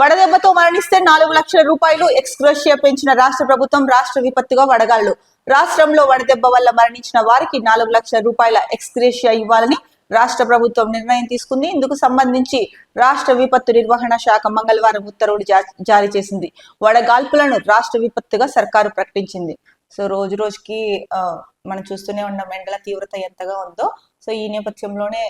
వడదెబ్బతో మరణిస్తే 4 లక్షల రూపాయలు ఎక్స్గ్రేషియా పెంచిన రాష్ట్ర ప్రభుత్వం. రాష్ట్ర విపత్తుగా వడగాళ్లు. రాష్ట్రంలో వడదెబ్బ వల్ల మరణించిన వారికి 4 లక్షల రూపాయల ఎక్స్గ్రేషియా ఇవ్వాలని రాష్ట్ర ప్రభుత్వం నిర్ణయం తీసుకుంది. ఇందుకు సంబంధించి రాష్ట్ర విపత్తు నిర్వహణ శాఖ మంగళవారం ఉత్తర్వులు జారీ చేసింది. వడగాల్పులను రాష్ట్ర విపత్తుగా సర్కారు ప్రకటించింది. సో రోజు రోజుకి మనం చూస్తూనే ఉన్న ఎండల తీవ్రత ఎంతగా ఉందో, సో ఈ నేపథ్యంలోనే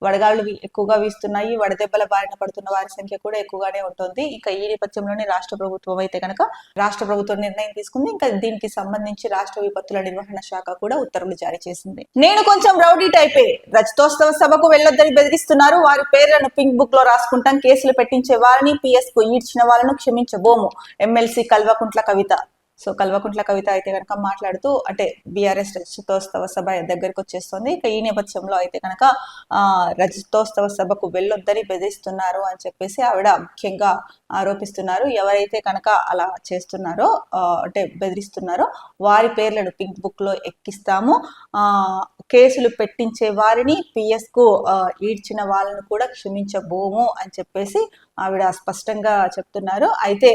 వడగాళ్లు ఎక్కువగా వీస్తున్నాయి. వడదెబ్బల బారిన పడుతున్న వారి సంఖ్య కూడా ఎక్కువగానే ఉంటుంది. ఇంకా ఈ నేపథ్యంలోనే రాష్ట్ర ప్రభుత్వం అయితే కనుక రాష్ట్ర ప్రభుత్వం నిర్ణయం తీసుకుంది. ఇంకా దీనికి సంబంధించి రాష్ట్ర విపత్తుల నిర్వహణ శాఖ కూడా ఉత్తర్వులు జారీ చేసింది. నేను కొంచెం రౌడీ టైపే. రజతోత్సవ సభకు వెళ్లొద్దని బెదిరిస్తున్నారు. వారి పేర్లను పింక్ బుక్ లో రాసుకుంటాం. కేసులు పెట్టించే వారిని, పిఎస్ కు ఈడ్చిన వాళ్ళను క్షమించబోము. ఎమ్మెల్సీ కల్వకుంట్ల కవిత. సో కల్వకుంట్ల కవిత అయితే కనుక మాట్లాడుతూ, అంటే బీఆర్ఎస్ రజతోత్సవ సభ దగ్గరికి వచ్చేస్తుంది. ఇక ఈ నేపథ్యంలో అయితే కనుక రజతోత్సవ సభకు వెళ్ళొద్దని బెదిరిస్తున్నారు అని చెప్పేసి ఆవిడ ముఖ్యంగా ఆరోపిస్తున్నారు. ఎవరైతే కనుక అలా చేస్తున్నారో, అంటే బెదిరిస్తున్నారో వారి పేర్లను పింక్ బుక్ లో ఎక్కిస్తాము. కేసులు పెట్టించే వారిని, పిఎస్ కు ఈడ్చిన వాళ్ళను కూడా క్షమించబోము అని చెప్పేసి ఆవిడ స్పష్టంగా చెప్తున్నారు. అయితే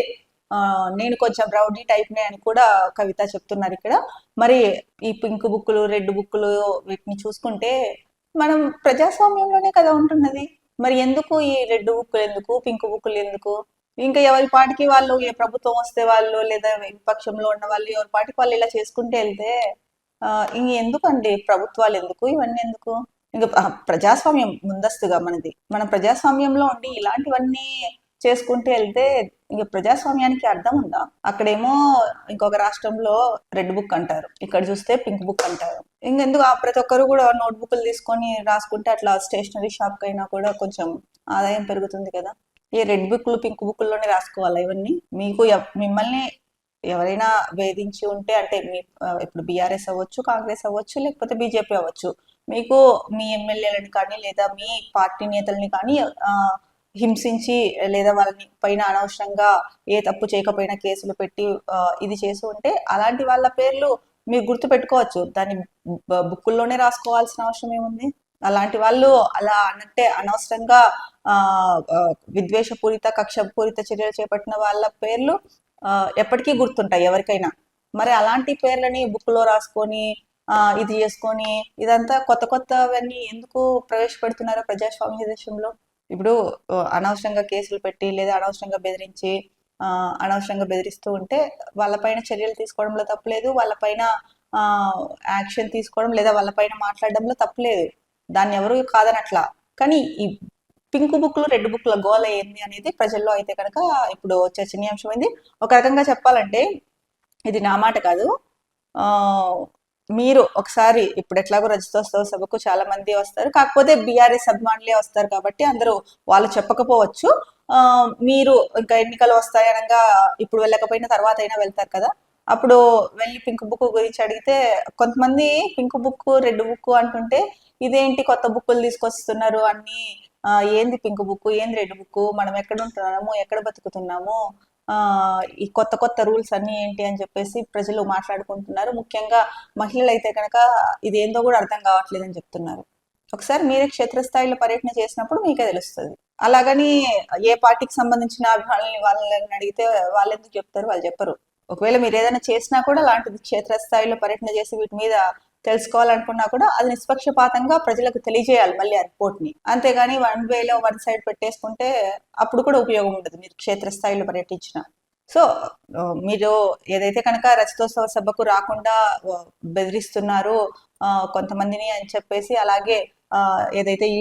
నేను కొంచెం రౌడీ టైప్ నే అని కూడా కవిత చెప్తున్నారు ఇక్కడ. మరి ఈ పింక్ బుక్కులు, రెడ్ బుక్కులు వీటిని చూసుకుంటే మనం ప్రజాస్వామ్యంలోనే కదా ఉంటున్నది. మరి ఎందుకు ఈ రెడ్ బుక్కులు ఎందుకు, పింక్ బుక్కులు ఎందుకు? ఇంకా ఎవరి పాటికి వాళ్ళు, ఏ ప్రభుత్వం వస్తే వాళ్ళు, లేదా విపక్షంలో ఉన్న వాళ్ళు ఎవరి పాటికి వాళ్ళు ఇలా చేసుకుంటే వెళ్తే ఇంక ఎందుకండి ప్రభుత్వాలు ఎందుకు, ఇవన్నీ ఎందుకు? ఇంకా ప్రజాస్వామ్యం ముందస్తుగా మనది. మన ప్రజాస్వామ్యంలో ఉండి ఇలాంటివన్నీ చేసుకుంటూ వెళ్తే ఇంక ప్రజాస్వామ్యానికి అర్థం ఉందా? అక్కడేమో ఇంకొక రాష్ట్రంలో రెడ్ బుక్ అంటారు, ఇక్కడ చూస్తే పింక్ బుక్ అంటారు. ఇంకెందుకు ప్రతి ఒక్కరు కూడా నోట్ బుక్లు తీసుకొని రాసుకుంటే అట్లా స్టేషనరీ షాప్ కైనా కూడా కొంచెం ఆదాయం పెరుగుతుంది కదా. ఈ రెడ్ బుక్లు, పింక్ బుక్లోనే రాసుకోవాలా ఇవన్నీ? మీకు మిమ్మల్ని ఎవరైనా వేధించి ఉంటే, అంటే మీ ఇప్పుడు బీఆర్ఎస్ అవ్వచ్చు, కాంగ్రెస్ అవ్వచ్చు, లేకపోతే బీజేపీ అవ్వచ్చు, మీకు మీ ఎమ్మెల్యేలని కానీ లేదా మీ పార్టీ నేతల్ని కానీ హింసించి, లేదా వాళ్ళని పైన అనవసరంగా ఏ తప్పు చేయకపోయినా కేసులు పెట్టి ఇది చేసి ఉంటే అలాంటి వాళ్ళ పేర్లు మీరు గుర్తు పెట్టుకోవచ్చు. దాన్ని బుక్కుల్లోనే రాసుకోవాల్సిన అవసరం ఏముంది? అలాంటి వాళ్ళు అలా అన్నట్టే అనవసరంగా విద్వేషపూరిత, కక్షపూరిత చర్యలు చేపట్టిన వాళ్ళ పేర్లు ఎప్పటికీ గుర్తుంటాయి ఎవరికైనా. మరి అలాంటి పేర్లని బుక్ లో రాసుకొని ఇది చేసుకొని ఇదంతా కొత్త కొత్తవన్నీ ఎందుకు ప్రవేశపెడుతున్నారో ప్రజాస్వామ్య దేశంలో? ఇప్పుడు అనవసరంగా కేసులు పెట్టి, లేదా అనవసరంగా బెదిరించి, అనవసరంగా బెదిరిస్తూ ఉంటే వాళ్ళపైన చర్యలు తీసుకోవడంలో తప్పులేదు, వాళ్ళపైన యాక్షన్ తీసుకోవడం లేదా వాళ్ళపైన మాట్లాడడంలో తప్పులేదు. దాన్ని ఎవరు కాదనట్లా. కానీ ఈ పింక్ బుక్లు, రెడ్ బుక్ల గోల ఏంది అనేది ప్రజల్లో అయితే కనుక ఇప్పుడు చర్చనీయాంశమైంది. ఒక రకంగా చెప్పాలంటే ఇది నా మాట కాదు, మీరు ఒకసారి ఇప్పుడు ఎట్లాగో రజతోత్సవ సభకు చాలా మంది వస్తారు, కాకపోతే బీఆర్ఎస్ అభిమానులే వస్తారు కాబట్టి అందరూ వాళ్ళు చెప్పకపోవచ్చు. మీరు ఇంకా ఎన్నికలు వస్తాయనగా ఇప్పుడు వెళ్ళకపోయినా తర్వాత అయినా వెళ్తారు కదా, అప్పుడు వెళ్ళి పింక్ బుక్ గురించి అడిగితే కొంతమంది పింక్ బుక్, రెడ్ బుక్ అంటుంటే ఇదేంటి కొత్త బుక్కులు తీసుకొస్తున్నారు అన్ని, ఏంది పింక్ బుక్, ఏంది రెడ్ బుక్, మనం ఎక్కడ ఉంటున్నాము, ఎక్కడ బతుకుతున్నాము, ఈ కొత్త కొత్త రూల్స్ అన్ని ఏంటి అని చెప్పేసి ప్రజలు మాట్లాడుకుంటున్నారు. ముఖ్యంగా మహిళలు అయితే కనుక ఇదేందో కూడా అర్థం కావట్లేదు అని చెప్తున్నారు. ఒకసారి మీరే క్షేత్రస్థాయిలో పర్యటన చేసినప్పుడు మీకే తెలుస్తుంది. అలాగని ఏ పార్టీకి సంబంధించిన అభిమానులని వాళ్ళని అడిగితే వాళ్ళు ఎందుకు చెప్తారు? వాళ్ళు చెప్పరు. ఒకవేళ మీరు ఏదైనా చేసినా కూడా అలాంటిది క్షేత్రస్థాయిలో పర్యటన చేసి వీటి మీద తెలుసుకోవాలనుకున్నా కూడా అది నిష్పక్షపాతంగా ప్రజలకు తెలియజేయాలి మళ్ళీ ఆ రిపోర్ట్ ని. అంతేగాని వన్ వేలో వన్ సైడ్ పెట్టేసుకుంటే అప్పుడు కూడా ఉపయోగం ఉండదు మీరు క్షేత్రస్థాయిలో పర్యటించిన. సో మీరు ఏదైతే కనుక రజతోత్సవ సభకు రాకుండా బెదిరిస్తున్నారు కొంతమందిని అని చెప్పేసి, అలాగే ఏదైతే ఈ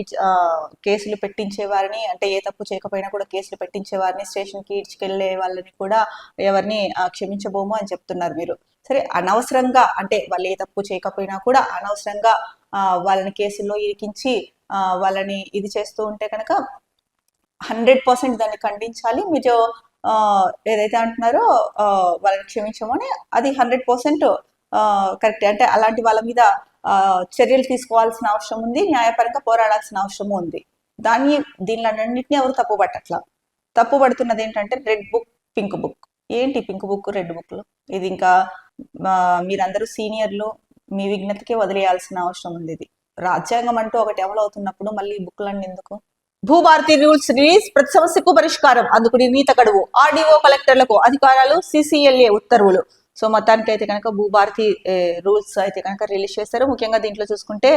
కేసులు పెట్టించే వారిని, అంటే ఏ తప్పు చేయకపోయినా కూడా కేసులు పెట్టించే వారిని, స్టేషన్ కి ఈడ్చుకెళ్లే వాళ్ళని కూడా ఎవరిని క్షమించబోము అని చెప్తున్నారు మీరు. సరే, అనవసరంగా, అంటే వాళ్ళు ఏ తప్పు చేయకపోయినా కూడా అనవసరంగా వాళ్ళని కేసుల్లో ఇరికించి వాళ్ళని ఇది చేస్తూ ఉంటే కనుక 100% దాన్ని ఖండించాలి. మీరు ఏదైతే అంటున్నారో వాళ్ళని క్షమించమని, అది 100% కరెక్ట్. అంటే అలాంటి వాళ్ళ మీద చర్యలు తీసుకోవాల్సిన అవసరం ఉంది, న్యాయపరంగా పోరాడాల్సిన అవసరం ఉంది. దీనిలన్నింటినీ ఎవరు తప్పు పట్టట్లా. తప్పు పడుతున్నది ఏంటంటే రెడ్ బుక్, పింక్ బుక్. ఏంటి పింక్ బుక్, రెడ్ బుక్లు? ఇది ఇంకా మీరందరూ సీనియర్లు, మీ విజ్ఞతకే వదిలేయాల్సిన అవసరం ఉంది. ఇది రాజ్యాంగం అంటూ ఒకటి అమలు అవుతున్నప్పుడు మళ్ళీ బుక్లన్నీ ఎందుకు? భూభారతి రూల్స్ రిలీజ్, ప్రతి సమస్యకు పరిష్కారం, అందుకు నిర్ణీత గడువు, ఆర్డీఓ కలెక్టర్లకు అధికారాలు, సిసిఎల్ఏ ఉత్తర్వులు. సో మొత్తానికి అయితే కనుక భూభారతి రూల్స్ అయితే కనుక రిలీజ్ చేస్తారు. ముఖ్యంగా దీంట్లో చూసుకుంటే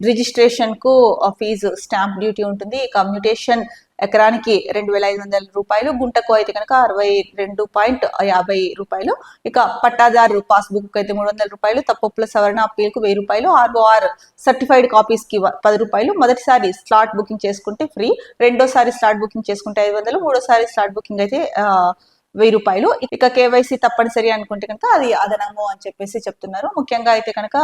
రిజిస్ట్రేషన్ కు ఫీజు స్టాంప్ డ్యూటీ ఉంటుంది. ఇక మ్యూటేషన్ ఎకరానికి 2,500 రూపాయలు, గుంటకు అయితే కనుక 62.50 రూపాయలు. ఇక పట్టాదారు పాస్బుక్ అయితే 300 రూపాయలు, తప్పుల సవరణ అప్పీల్కు 1000 రూపాయలు, ఆర్ఓఆర్ సర్టిఫైడ్ కాపీస్ కి 10 రూపాయలు. మొదటిసారి స్లాట్ బుకింగ్ చేసుకుంటే ఫ్రీ, రెండోసారి స్లాట్ బుకింగ్ చేసుకుంటే 500, మూడోసారి స్లాట్ బుకింగ్ అయితే 1000 రూపాయలు. ఇక కేవైసీ తప్పనిసరి అనుకుంటే కనుక అది అదనము అని చెప్పేసి చెప్తున్నారు. ముఖ్యంగా అయితే కనుక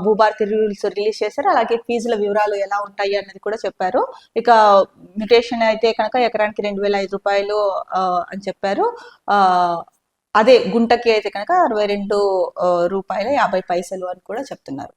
భూభారతి రూల్స్ రిలీజ్ చేశారు. అలాగే ఫీజుల వివరాలు ఎలా ఉంటాయి అన్నది కూడా చెప్పారు. ఇక మ్యూటేషన్ అయితే కనుక ఎకరానికి 2,005 రూపాయలు అని చెప్పారు. అదే గుంటకి అయితే కనుక 62 రూపాయల 50 పైసలు అని కూడా చెప్తున్నారు.